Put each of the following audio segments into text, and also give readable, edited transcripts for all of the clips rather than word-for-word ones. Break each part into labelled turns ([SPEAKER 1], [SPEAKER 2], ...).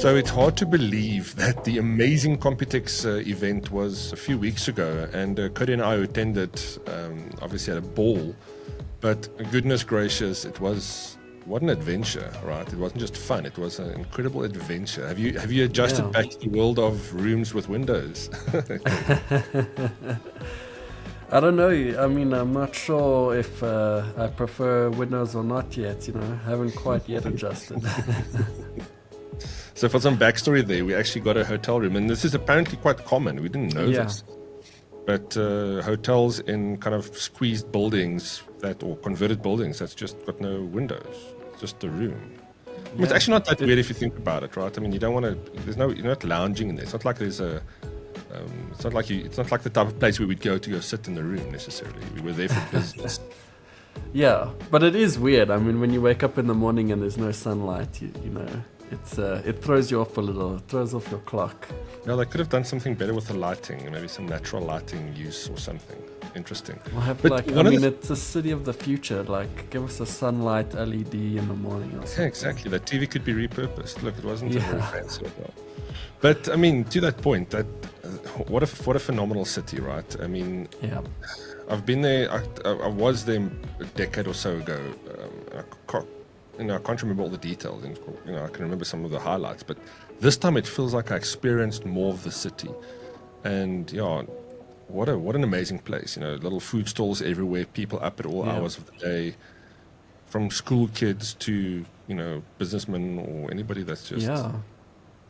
[SPEAKER 1] So it's hard to believe that the amazing Computex event was a few weeks ago, and Cody and I attended, obviously had a ball, but goodness gracious, it was what an adventure, right? It wasn't just fun; it was an incredible adventure. Have you adjusted
[SPEAKER 2] Yeah.
[SPEAKER 1] back to the world of rooms with windows?
[SPEAKER 2] I don't know. I mean, I'm not sure if I prefer Windows or not yet. Haven't quite yet adjusted.
[SPEAKER 1] So for some backstory there, we actually got a hotel room, and this is apparently quite common. We didn't know
[SPEAKER 2] Yeah.
[SPEAKER 1] this. But hotels in kind of squeezed buildings or converted buildings that's just got no windows, it's just a room. I mean, it's
[SPEAKER 2] Yeah.
[SPEAKER 1] actually not that weird if you think about it, right? I mean, you don't want to. You're not lounging in there. It's not like there's a. It's not like the type of place where we'd go sit in the room necessarily. We were there for business.
[SPEAKER 2] Yeah, but it is weird. I mean, when you wake up in the morning and there's no sunlight, it throws you off a little. It throws off your clock.
[SPEAKER 1] Yeah, they could have done something better with the lighting, maybe some natural lighting use or something interesting.
[SPEAKER 2] We'll have
[SPEAKER 1] But
[SPEAKER 2] it's a city of the future. Like, give us a sunlight LED in the morning or something.
[SPEAKER 1] Yeah, exactly. That TV could be repurposed. Look, it wasn't a very
[SPEAKER 2] Yeah.
[SPEAKER 1] fancy hotel. But I mean, to that point, what a phenomenal city, right? I mean,
[SPEAKER 2] Yeah.
[SPEAKER 1] I've been there. I was there a decade or so ago. I can't remember all the details. And, I can remember some of the highlights. But this time, it feels like I experienced more of the city. And yeah, what an amazing place. Little food stalls everywhere. People up at all
[SPEAKER 2] Yeah.
[SPEAKER 1] hours of the day, from school kids to businessmen or anybody that's just.
[SPEAKER 2] Yeah.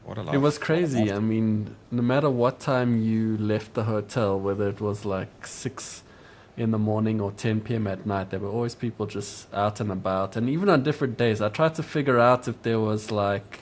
[SPEAKER 1] What a life.
[SPEAKER 2] It was crazy. I mean, no matter what time you left the hotel, whether it was like 6 in the morning or 10 p.m. at night, there were always people just out and about. And even on different days, I tried to figure out if there was like,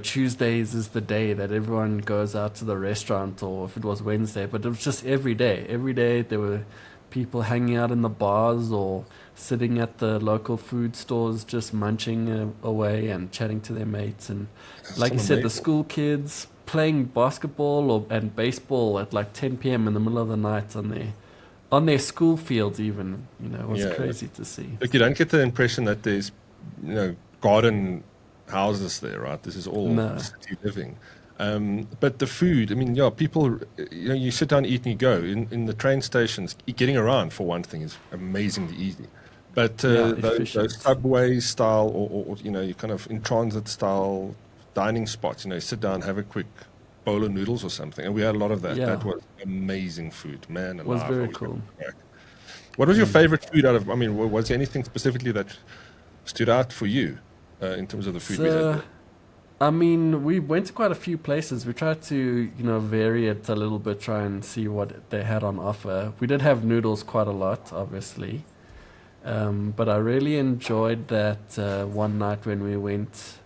[SPEAKER 2] Tuesdays is the day that everyone goes out to the restaurant, or if it was Wednesday, but it was just every day. Every day there were people hanging out in the bars or sitting at the local food stores, just munching away and chatting to their mates. And like you said, the school kids playing basketball and baseball at like 10 p.m. in the middle of the night on their school fields even. It was crazy to see.
[SPEAKER 1] Look, you don't get the impression that there's, garden houses there, right? This is all city living. But the food, I mean, people, you sit down, eat, and you go. In the train stations, getting around, for one thing, is amazingly easy. But those subway style or you kind of in transit style dining spots, you sit down, have a quick bowl of noodles or something. And we had a lot of that.
[SPEAKER 2] Yeah.
[SPEAKER 1] That was amazing food, man.
[SPEAKER 2] It was very cool.
[SPEAKER 1] What was your favorite food was there anything specifically that stood out for you in terms of the food we had?
[SPEAKER 2] I mean, we went to quite a few places. We tried to, vary it a little bit, try and see what they had on offer. We did have noodles quite a lot, obviously. But I really enjoyed that one night when we went,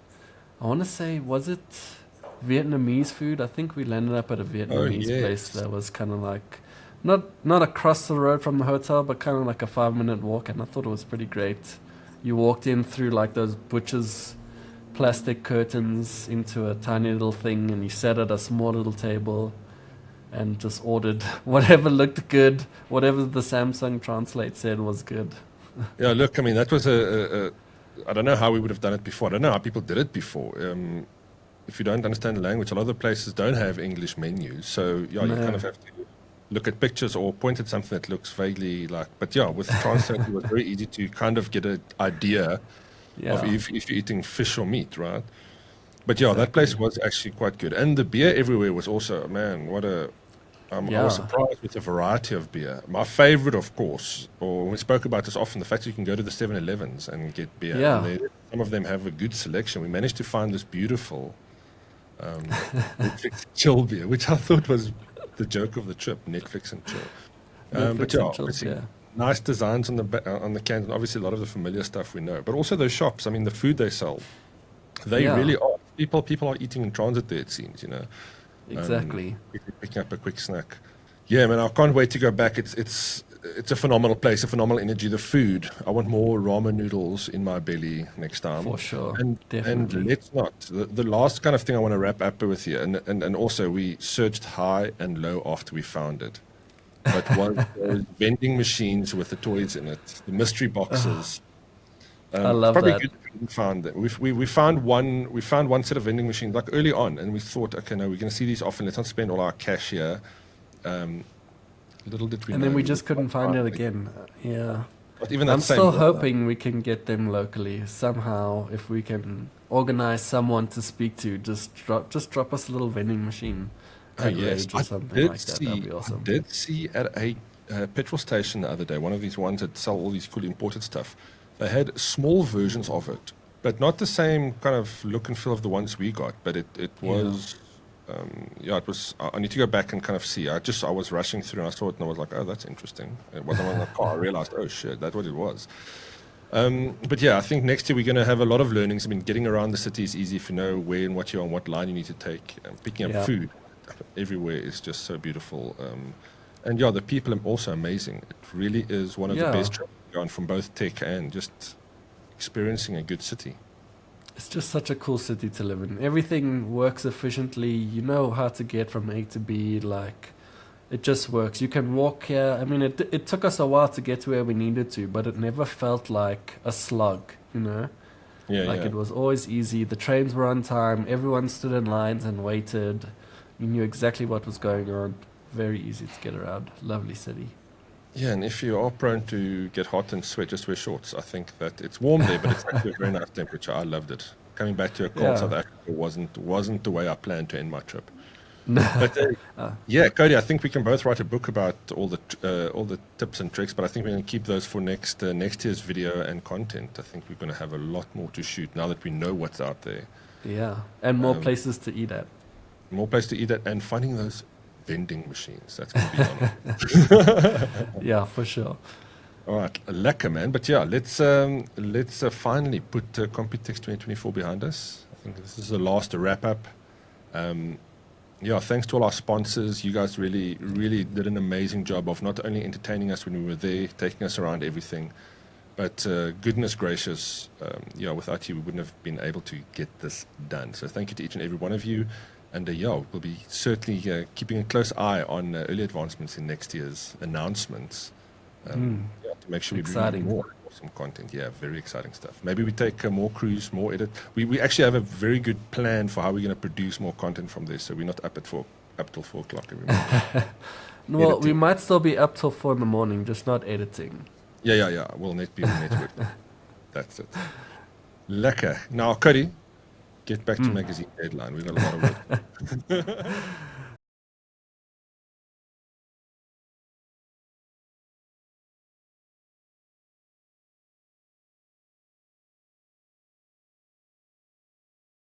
[SPEAKER 2] I want to say, was it Vietnamese food? I think we landed up at a Vietnamese place that was kind of like, not across the road from the hotel, but kind of like a 5-minute walk. And I thought it was pretty great. You walked in through like those butcher's plastic curtains into a tiny little thing, and you sat at a small little table and just ordered whatever looked good, whatever the Samsung Translate said was good.
[SPEAKER 1] Yeah, look, I mean, that was I don't know how we would have done it before. I don't know how people did it before. If you don't understand the language, a lot of the places don't have English menus. So, you kind of have to look at pictures or point at something that looks vaguely like. But yeah, with Translate, it was very easy to kind of get an idea of if you're eating fish or meat, right? But yeah, that place was actually quite good. And the beer everywhere was also, man, I was surprised with the variety of beer. My favorite, of course, or we spoke about this often, the fact that you can go to the 7-Elevens and get beer.
[SPEAKER 2] Yeah.
[SPEAKER 1] And some of them have a good selection. We managed to find this beautiful Netflix and chill beer, which I thought was the joke of the trip, Netflix and chill. But yeah, obviously, nice designs on the cans, and obviously a lot of the familiar stuff we know. But also those shops, I mean, the food they sell, they really are. People are eating in transit there, it seems,
[SPEAKER 2] Exactly.
[SPEAKER 1] Picking up a quick snack. Yeah, man, I can't wait to go back. It's a phenomenal place, a phenomenal energy. The food, I want more ramen noodles in my belly next time.
[SPEAKER 2] For sure.
[SPEAKER 1] And let's not. The last kind of thing I want to wrap up with here, and also we searched high and low after we found it. But one those vending machines with the toys in it, the mystery boxes.
[SPEAKER 2] I
[SPEAKER 1] It's
[SPEAKER 2] love
[SPEAKER 1] probably
[SPEAKER 2] that.
[SPEAKER 1] good that we didn't found that. We found one set of vending machines like early on, and we thought, okay, no, we're going to see these often. Let's not spend all our cash here. Um, little did we
[SPEAKER 2] And then
[SPEAKER 1] know
[SPEAKER 2] we
[SPEAKER 1] we
[SPEAKER 2] just
[SPEAKER 1] would
[SPEAKER 2] couldn't find
[SPEAKER 1] find
[SPEAKER 2] it
[SPEAKER 1] it.
[SPEAKER 2] again. Yeah.
[SPEAKER 1] But even that
[SPEAKER 2] I'm
[SPEAKER 1] same
[SPEAKER 2] still
[SPEAKER 1] year,
[SPEAKER 2] hoping we can get them locally somehow. If we can organize someone to speak to, just drop us a little vending machine
[SPEAKER 1] oh
[SPEAKER 2] at
[SPEAKER 1] yes,
[SPEAKER 2] Rage or something like that. That'd be
[SPEAKER 1] I
[SPEAKER 2] awesome.
[SPEAKER 1] did see at a petrol station the other day, one of these ones that sell all these cool imported stuff. They had small versions of it, but not the same kind of look and feel of the ones we got. But it
[SPEAKER 2] Yeah.
[SPEAKER 1] was, yeah, it was. I need to go back and kind of see. I was rushing through and I saw it and I was like, oh, that's interesting. It wasn't on the car. I realized, oh shit, that's what it was. But yeah, I think next year we're going to have a lot of learnings. I mean, getting around the city is easy if you know where and what you're on, what line you need to take. Picking up
[SPEAKER 2] Yeah.
[SPEAKER 1] food everywhere is just so beautiful. And yeah, the people are also amazing. It really is one of the
[SPEAKER 2] Yeah.
[SPEAKER 1] best trips going from both tech and just experiencing a good city.
[SPEAKER 2] It's just such a cool city to live in. Everything works efficiently. You know how to get from A to B. Like, it just works. You can walk here. I mean, it took us a while to get to where we needed to, but it never felt like a slug, you know?
[SPEAKER 1] Yeah,
[SPEAKER 2] Like,
[SPEAKER 1] yeah.
[SPEAKER 2] it was always easy. The trains were on time. Everyone stood in lines and waited. You knew exactly what was going on. Very easy to get around. Lovely city.
[SPEAKER 1] Yeah, and if you are prone to get hot and sweat, just wear shorts. I think that it's warm there, but it's actually a very nice temperature. I loved it. Coming back to a cold
[SPEAKER 2] Yeah.
[SPEAKER 1] South Africa wasn't the way I planned to end my trip. But yeah, Cody, I think we can both write a book about all the tips and tricks. But I think we're going to keep those for next year's video and content. I think we're going to have a lot more to shoot now that we know what's out there.
[SPEAKER 2] Yeah. And more places to eat at.
[SPEAKER 1] More place to eat at, and finding those vending machines. That's going to be on.
[SPEAKER 2] Yeah, for sure.
[SPEAKER 1] All right, lekker man. But yeah, let's finally put Computex 2024 behind us. I think this is the last wrap up. Yeah, thanks to all our sponsors. You guys really did an amazing job of not only entertaining us when we were there, taking us around everything, but goodness gracious, yeah, without you, we wouldn't have been able to get this done. So thank you to each and every one of you. And yeah, we'll be certainly keeping a close eye on early advancements in next year's announcements. Yeah, to make sure we bring
[SPEAKER 2] Exciting.
[SPEAKER 1] you more awesome content. Yeah, very exciting stuff. Maybe we take more crews, more edit. We actually have a very good plan for how we're going to produce more content from this. So we're not up till 4 o'clock every morning.
[SPEAKER 2] Well, we
[SPEAKER 1] Editing.
[SPEAKER 2] might still be up till 4 in the morning, just not editing.
[SPEAKER 1] Yeah. We'll be on network. That's it. Lekker. Now, Cody, get back to magazine deadline. We've got a lot of work.